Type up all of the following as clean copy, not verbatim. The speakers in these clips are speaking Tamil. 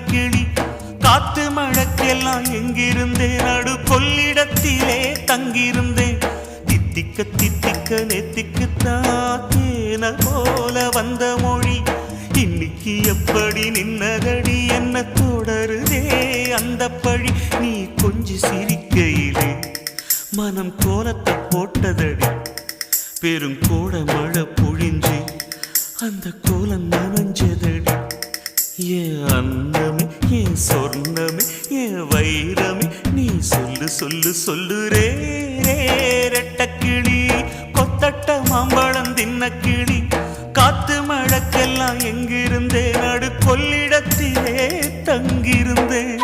கிளி காத்து மழக்கெல்லாம் எங்கிருந்தேன் நடு கொள்ளிடத்திலே தங்கியிருந்தேன் தித்திக்க தித்திக்க நெத்திக்குத்தான் தேன போல வந்த மொழி இன்னைக்கு எப்படி நின்னதடி என்ன தொடருதே அந்த பழி நீ கொஞ்சி சிரிக்கையிலே மனம் கோலத்தை போட்டதடி பெருங்கோட மழை பொழிஞ்சு அந்த கோலம் நனைஞ்சதடி ஏன் அன்னமே ஏன் சொர்ணமே ஏன் வைரமே நீ சொல்லு சொல்லு சொல்லுரே ரெட்டக்கிளி கொத்தட்ட மாம்பழம் தின்ன கிளி காத்து மழக்கெல்லாம் எங்கிருந்தேன் நடு கொள்ளிடத்திலே தங்கியிருந்தேன்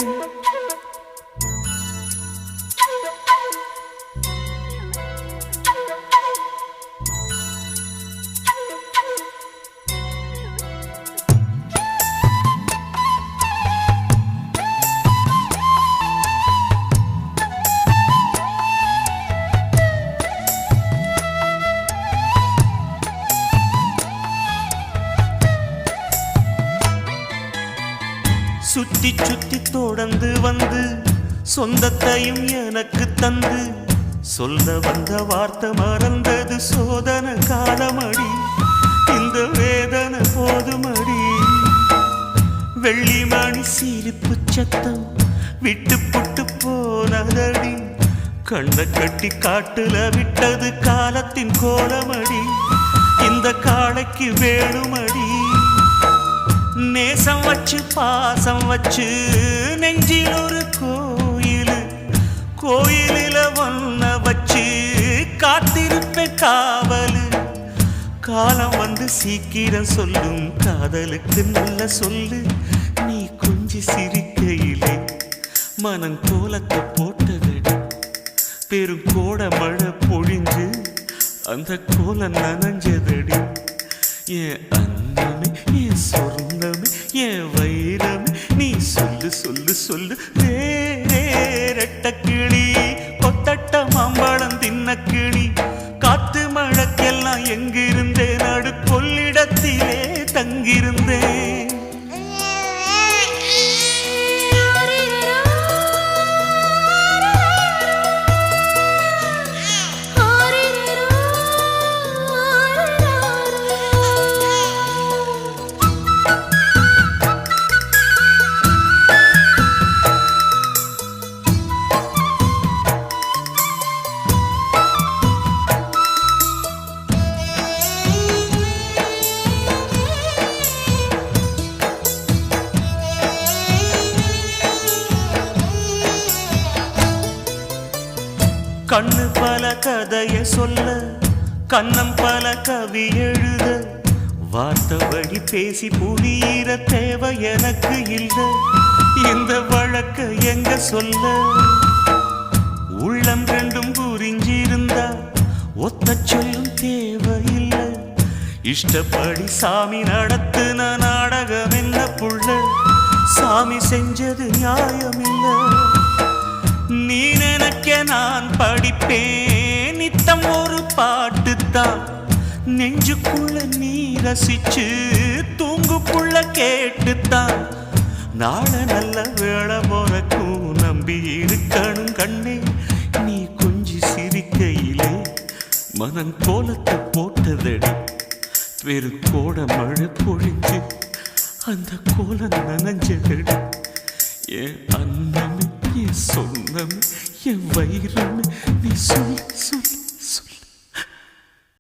சுத்தி சுத்தி தொடர்ந்து வந்து சொந்தத்தையும் எனக்கு தந்து சொல்ல வந்த வார்த்தை மறந்தது சோதனை காலமடி இந்த வேதனை போதுமடி வெள்ளிமணி சிரிப்பு சத்தம் விட்டு புட்டு போனதடி கண்ணை கட்டி காட்டுல விட்டது காலத்தின் கோலமடி இந்த காளைக்கு வேணுமடி நேசம் வச்சு பாசம் வச்சு நெஞ்சில் ஒரு கோயில் கோயிலில ஒன்ன வச்சு காத்திருப்ப காவலு காலம் வந்து சீக்கிரம் சொல்லும் காதலுக்கு நல்ல சொல்லு நீ கொஞ்சி சிரிக்கையிலே மனம் கோலத்தை போட்டதடி பெருங்கோட மழை பொழிஞ்சு அந்த கோலம் நனைஞ்சதடி ஏன் அன்னமே ஏன் சொர்ணமே ஏன் வைரமே நீ சொல்லு சொல்லு சொல்லு ரெட்டக்கிளி கொத்தட்ட மாம்பழம் தின்ன கிளி காத்து மழக்கெல்லாம் எங்கிருந்தேன் நடு கொள்ளிடத்திலே தங்கியிருந்தேன் கண்ணு பல கதைய சொல்ல கண்ணம் பல கவி எழுத வார்த்தை வழி பேசி புரியிற தேவை எனக்கு இல்லை இந்த வழக்க எங்க சொல்ல உள்ளம் ரெண்டும் புரிஞ்சிருந்தா ஒத்த சொல்லும் தேவையில்லை இஷ்டப்படி சாமி நடத்துன நாடகம் என்ன புள்ள சாமி செஞ்சது நியாயமில்லை நீ நினைக்க நான் படிப்பேன் நித்தம் ஒரு பாட்டுத்தான் நெஞ்சுக்குள்ள நீ ரசிச்சு தூங்குக்குள்ள கேட்டுத்தான் நாள நல்ல வேளை போறக்கும் நம்பி இருக்கணும் கண்ணே நீ கொஞ்சி சிரிக்கையிலே மனம் கோலத்தை போட்டதடி பெருங்கோட மழை பொழிஞ்சு அந்த கோலம் நனைஞ்சதடி ஏன் அன்னமே என் சொன்னமே என் வைரமே நீ சொல் சொல்